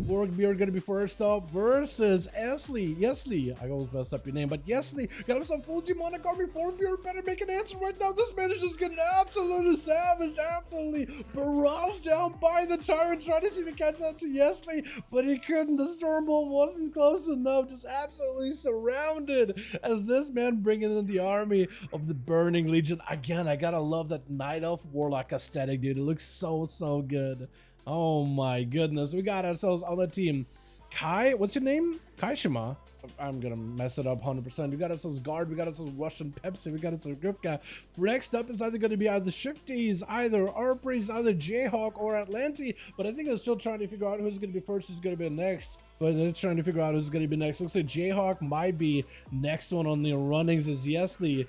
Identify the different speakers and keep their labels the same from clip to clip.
Speaker 1: Borgbeard gonna be first up versus Yesli. I always mess up your name, but Yesli got himself full demonic army. Borgbeard better make an answer right now. This man is just getting absolutely savage, absolutely barraged down by the Tyrant, trying to see if he can catch up to Yesli, but he couldn't. The Stormbolt wasn't close enough, just absolutely surrounded as this man bringing in the army of the Burning Legion. Again, I gotta love that Night Elf Warlock aesthetic, dude. It looks so good. Oh my goodness. We got ourselves on the team. Kai, what's your name? Kaishima. I'm gonna mess it up 100%. We got ourselves Guard, we got ourselves Russian Pepsi, we got ourselves Grifka. Next up is either gonna be either Shifties, either Arprees, either Jayhawk or Atlanti, but I think I'm still trying to figure out who's gonna be first, who's gonna be next. But they're trying to figure out who's gonna be next. Looks like Jayhawk might be next one on the runnings is Yesli.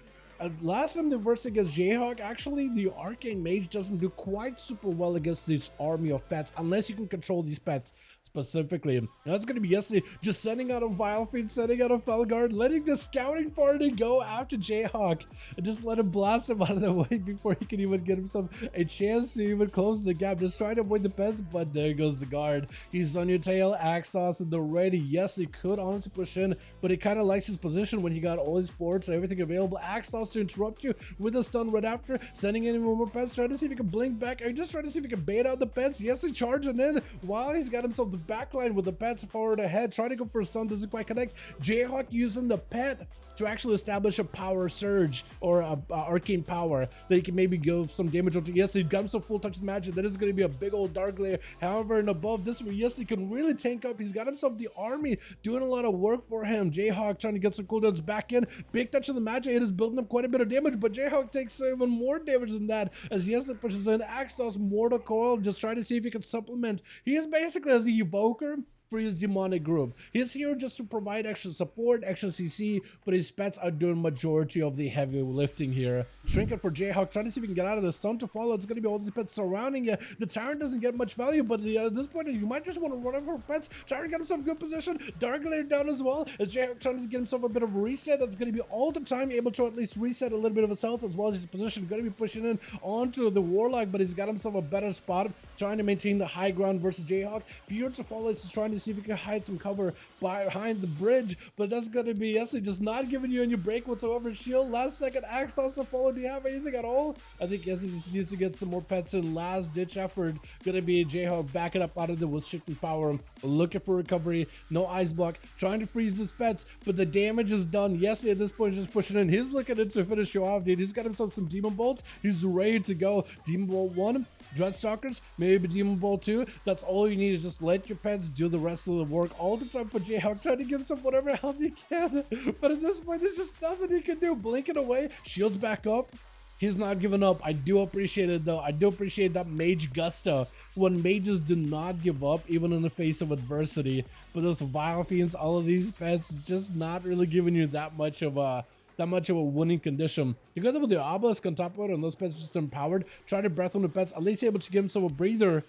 Speaker 1: Last time they versed against Jayhawk, actually the Arcane Mage doesn't do quite super well against this army of pets unless you can control these pets specifically. And that's going to be Yesli just sending out a Vile Fiend, sending out a Felguard, letting the scouting party go after Jayhawk and just let him blast him out of the way before he can even get himself a chance to even close the gap. Just trying to avoid the pets, but there goes the Guard. He's on your tail, Axe Toss in the ready. Yesli could honestly push in, but he kind of likes his position when he got all his boards and everything available. Axe Toss to interrupt you with a stun right after, sending in more pets, trying to see if he can blink back, or just trying to see if he can bait out the pets. Yesli charging in while he's got himself the backline with the pets forward ahead, trying to go for a stun, doesn't quite connect. Jayhawk using the pet to actually establish a power surge or a arcane power that he can maybe give some damage onto. Yesli got himself full touch of magic. That is going to be a big old dark layer. However, and above this one, Yesli can really tank up. He's got himself the army doing a lot of work for him. Jayhawk trying to get some cooldowns back in. Big touch of the magic. It is building up quite a bit of damage, but Jayhawk takes even more damage than that as Yesli pushes in. Axe Toss, Mortal Coil, just trying to see if he can supplement. He is basically the evoker for his demonic group. He's here just to provide extra support, extra CC, but his pets are doing majority of the heavy lifting here. Trinket for Jayhawk, trying to see if he can get out of the stun to follow. It's going to be all the pets surrounding you. The Tyrant doesn't get much value, but at this point, you might just want to run over pets. Tyrant got himself a good position. Dark Layer down as well, as Jayhawk trying to get himself a bit of a reset. That's going to be all the time able to at least reset a little bit of his health, as well as his position. Going to be pushing in onto the Warlock, but he's got himself a better spot, trying to maintain the high ground versus Jayhawk. Fear to follow is trying to see if he can hide some cover behind the bridge, but that's going to be Yesli just not giving you any break whatsoever. Shield, last second, Axe also follow. Do you have anything at all? I think Yesli just needs to get some more pets in. Last ditch effort, going to be Jayhawk backing up out of the with shifting power, looking for recovery. No ice block, trying to freeze his pets, but the damage is done. Yesli at this point is just pushing in. He's looking to finish you off, dude. He's got himself some Demon Bolts. He's ready to go. Demon Bolt 1. Dreadstalkers, maybe Demon Bolt 2. That's all you need, is just let your pets do the rest of the work all the time for Jayhawk, trying to give himself whatever health he can. But at this point, there's just nothing he can do. Blinking away, shields back up. He's not giving up. I do appreciate it though. I do appreciate that mage gusto when mages do not give up even in the face of adversity. But those Vile Fiends, all of these pets, it's just not really giving you that much of a winning condition. Together with the obelisk on top of it and those pets just empowered, try to breath on the pets, at least able to give himself a breather.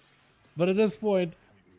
Speaker 1: But at this point,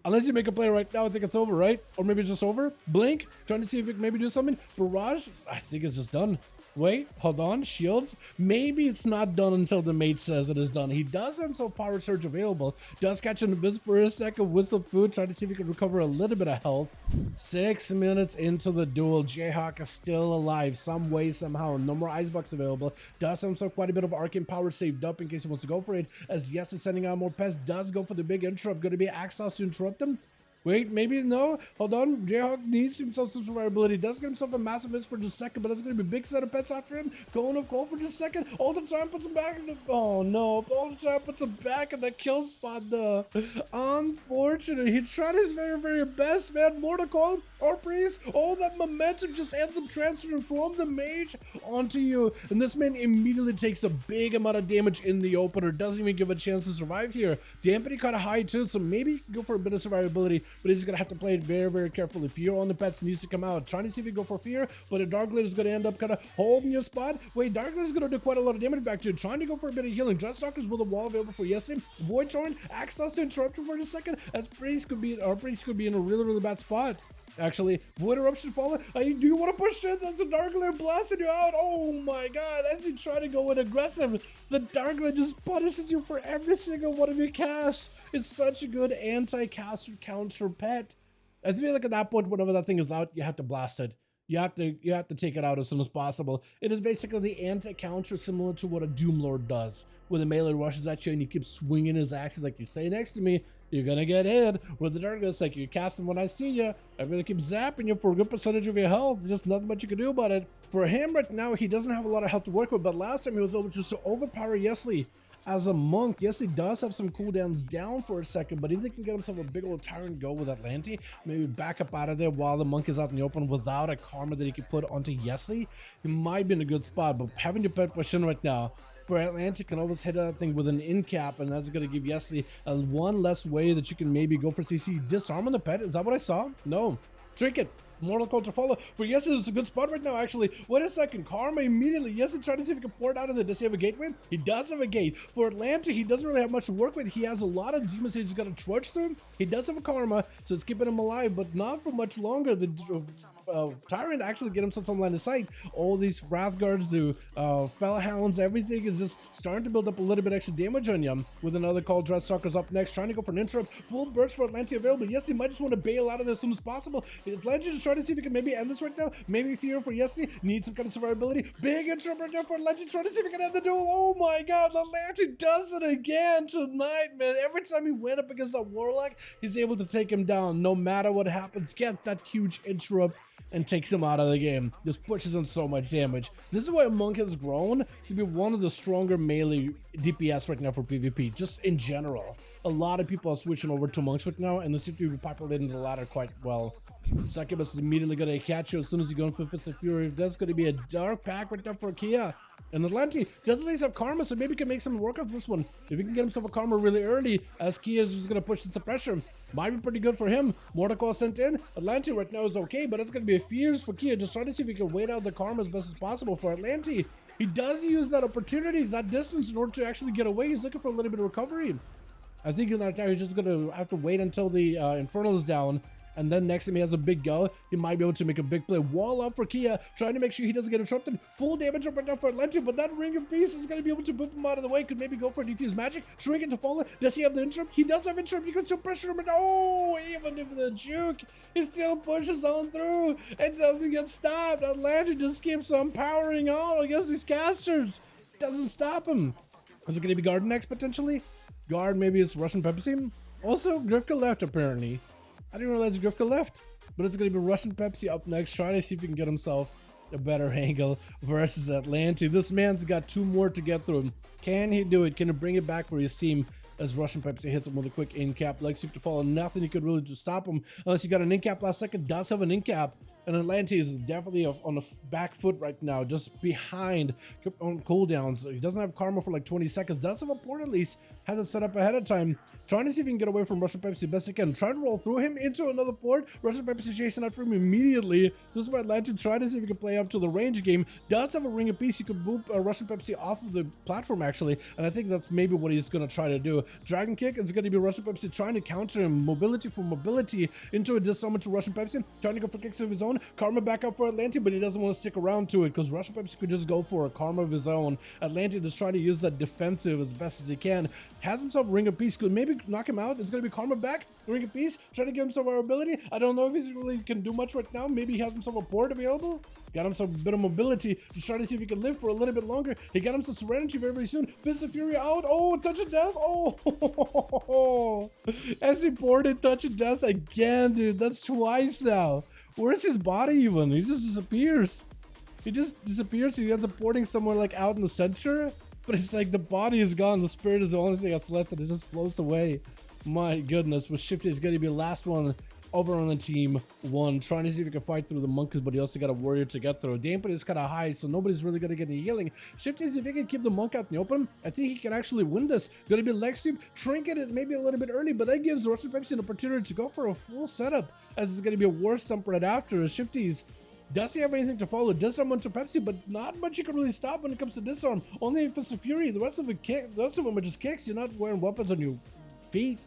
Speaker 1: unless you make a play right now, I think it's over, right? Or maybe it's just over. Blink, trying to see if it can maybe do something. Barrage, I think it's just done. Wait, hold on, shields. Maybe it's not done until the mage says it is done. He does have himself power surge available. Does catch an abyss for a second with some food, trying to see if he can recover a little bit of health. 6 minutes into the duel, Jayhawk is still alive some way, somehow. No more ice bucks available. Does have himself quite a bit of arcane power saved up in case he wants to go for it. As Yes is sending out more pests, does go for the big interrupt. Going to be Axe Toss to interrupt him. Wait, maybe no. Hold on. Jayhawk needs himself some survivability. Does get himself a massive miss for just a second, but it's going to be a big set of pets after him. Going of cold for just a second. All the time puts him back in the... Oh, no. All the time puts him back in the kill spot, though. Unfortunately, he tried his very, very best, man. Mortal Coil, Arprees, all that momentum just ends up transferring from the mage onto you. And this man immediately takes a big amount of damage in the opener. Doesn't even give a chance to survive here. Dampening kind of high, too, so maybe go for a bit of survivability. But he's going to have to play it very, very carefully. Fear on the pets needs to come out. Trying to see if he go for Fear, but a Dark Blade is going to end up kind of holding your spot. Wait, Dark Blade is going to do quite a lot of damage back to you. Trying to go for a bit of healing. Dreadstalkers with a wall available for Yesli. Void Torrent, Axe Toss to interrupt you for a second. That's Priest could be, or Priest could be in a really, really bad spot. Actually, Void Eruption falling. Do you want to push in? That's a Dark Glare blasting you out. Oh my god, as you try to go in aggressive, the Dark Glare just punishes you for every single one of your casts. It's such a good anti-caster counter pet. I feel like at that point, whenever that thing is out, you have to blast it. You have to take it out as soon as possible. It is basically the anti-counter similar to what a Doom Lord does. When the melee rushes at you and you keep swinging his axes like you stay next to me, you're gonna get hit. With the Dark Glare, like you cast him when I see you. I'm gonna keep zapping you for a good percentage of your health. Just nothing much you can do about it. For him right now, he doesn't have a lot of health to work with, but last time he was able just to overpower Yesli. As a monk, yes, he does have some cooldowns down for a second, but if he can get himself a big old Tyrant go with Atlanti, maybe back up out of there while the monk is out in the open without a karma that he can put onto Yesli, he might be in a good spot. But having your pet push in right now, for Atlantic can always hit that thing with an in cap, and that's going to give Yesli a one less way that you can maybe go for CC. Disarm on the pet, is that what I saw? No. Trinket. Mortal Coil to follow. For Yesli, it's a good spot right now, actually. Wait a second. Karma immediately. Yesli trying to see if he can pour it out of there. Does he have a gateway? He does have a gate. For Atlanta, he doesn't really have much to work with. He has a lot of demons he's got to trudge through. He does have a Karma, so it's keeping him alive, but not for much longer. The Tyrant actually get himself some line of sight. All these Wrathguards, the Fellhounds, everything is just starting to build up a little bit extra damage on you. With another Call Dreadstalker's up next, trying to go for an interrupt. Full burst for Atlantia available. Yes, he might just want to bail out of there as soon as possible. Atlantia just trying to see if he can maybe end this right now. Maybe fear for Yesli. Needs some kind of survivability. Big interrupt right now for Atlantia, trying to see if he can end the duel. Oh my god, Atlantia does it again tonight, man. Every time he went up against that Warlock, he's able to take him down. No matter what happens, get that huge interrupt and takes him out of the game. Just pushes in so much damage. This is why Monk has grown to be one of the stronger melee DPS right now for PvP, just in general. A lot of people are switching over to Monks right now, and they seem to be populating the ladder quite well. Succubus is immediately going to catch you as soon as you go in for Fist of Fury. That's going to be a dark pack right now for Kia. And Atlanti doesn't at least have Karma, so maybe he can make some work of this one. If he can get himself a Karma really early, as Kia is just going to push into pressure, might be pretty good for him. Mortal Coil sent in. Atlanti right now is okay, but it's going to be a fierce for Kia. Just trying to see if he can wait out the Karma as best as possible for Atlanti. He does use that opportunity, that distance, in order to actually get away. He's looking for a little bit of recovery. I think right now he's just going to have to wait until the Infernal is down. And then next time he has a big go, he might be able to make a big play. Wall up for Kia, trying to make sure he doesn't get interrupted. Full damage up right now for Atlantia, but that Ring of Peace is going to be able to boop him out of the way. Could maybe go for a Diffuse Magic. Shrink it to Fallen. Does he have the interrupt? He does have interrupt. You can still pressure him. And oh, even if the juke, he still pushes on through and doesn't get stopped. Atlantia just keeps on powering on against these casters. Doesn't stop him. Is it going to be Guard next, potentially? Guard, maybe it's Russian Pepsi. Also, Grifka left, apparently. I didn't realize Grifka left, but it's going to be Russian Pepsi up next, trying to see if he can get himself a better angle versus Atlanti. This man's got two more to get through. Can he do it? Can he bring it back for his team as Russian Pepsi hits him with a quick in-cap? Leg sweep to follow. Nothing you could really do to stop him unless you got an in-cap last second. Does have an in-cap. And Atlanti is definitely on the back foot right now, just behind on cooldowns. He doesn't have Karma for like 20 seconds. Does have a port at least. Has it set up ahead of time. Trying to see if he can get away from Russian Pepsi best he can. Trying to roll through him into another port. Russian Pepsi chasing out for him immediately. This is why Atlanti trying to see if he can play up to the range game. Does have a Ring of Peace. He could boop Russian Pepsi off of the platform actually. And I think that's maybe what he's going to try to do. Dragon Kick is going to be Russian Pepsi trying to counter him. Mobility for mobility into a disarmament to Russian Pepsi. Trying to go for kicks of his own. Karma back up for Atlanti, but he doesn't want to stick around to it because Russian Pepsi could just go for a Karma of his own. Atlanti is trying to use that defensive as best as he can. Has himself Ring of Peace. Could maybe knock him out. It's going to be Karma back. Ring of Peace. Trying to give himself our ability. I don't know if he really can do much right now. Maybe he has himself a port available. Got himself a bit of mobility. Just trying to see if he can live for a little bit longer. He got himself Serenity very, very soon. Fist of Fury out. Oh, Touch of Death. Oh. As he ported Touch of Death again, dude. That's twice now. Where's his body even? He just disappears. He just disappears. He ends up porting somewhere like out in the center. But it's like the body is gone. The spirit is the only thing that's left and it just floats away. My goodness. But Shifty is going to be the last one over on the team one. Trying to see if he can fight through the monkeys, but he also got a warrior to get through. Dampen is kind of high, so nobody's really going to get any healing. Shifty, if he can keep the monk out in the open, I think he can actually win this. Going to be leg sweep, trinket it maybe a little bit early, but that gives Russian Pepsi an opportunity to go for a full setup, as it's going to be a war stump right after. Shifty's does he have anything to follow? Disarm onto Pepsi, but not much you can really stop when it comes to disarm. Only if it's a Fury. The rest of them are just kicks. You're not wearing weapons on your feet.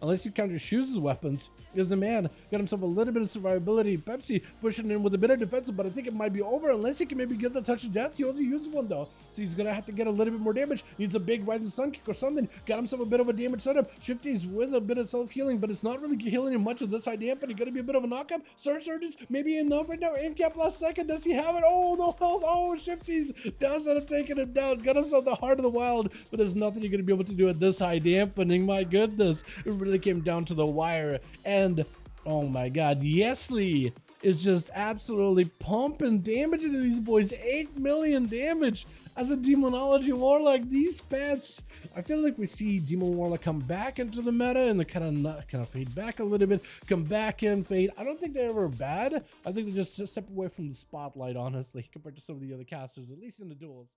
Speaker 1: unless you count your shoes as weapons. Is a man. Got himself a little bit of survivability. Pepsi pushing in with a bit of defensive, but I think it might be over unless he can maybe get the touch of death. He only used one though, so he's gonna have to get a little bit more damage. Needs a big rising sun kick or something. Got himself a bit of a damage setup. Shifty's with a bit of self-healing, but it's not really healing him much of this high dampen. He's gonna be a bit of a knockup. Surges, maybe enough right now. Aim cap last second. Does he have it? Oh, no health. Oh, Shifty's does end up taking him down. Got himself the heart of the wild, but there's nothing you're gonna be able to do at this high dampening. My goodness, it really came down to the wire. And oh my god, Yesley is just absolutely pumping damage into these boys. 8 million damage as a Demonology Warlock. These pets, I feel like we see Demon Warlock come back into the meta and they kind of fade back a little bit, come back in, fade. I don't think they're ever bad. I think they just step away from the spotlight, honestly, compared to some of the other casters, at least in the duels.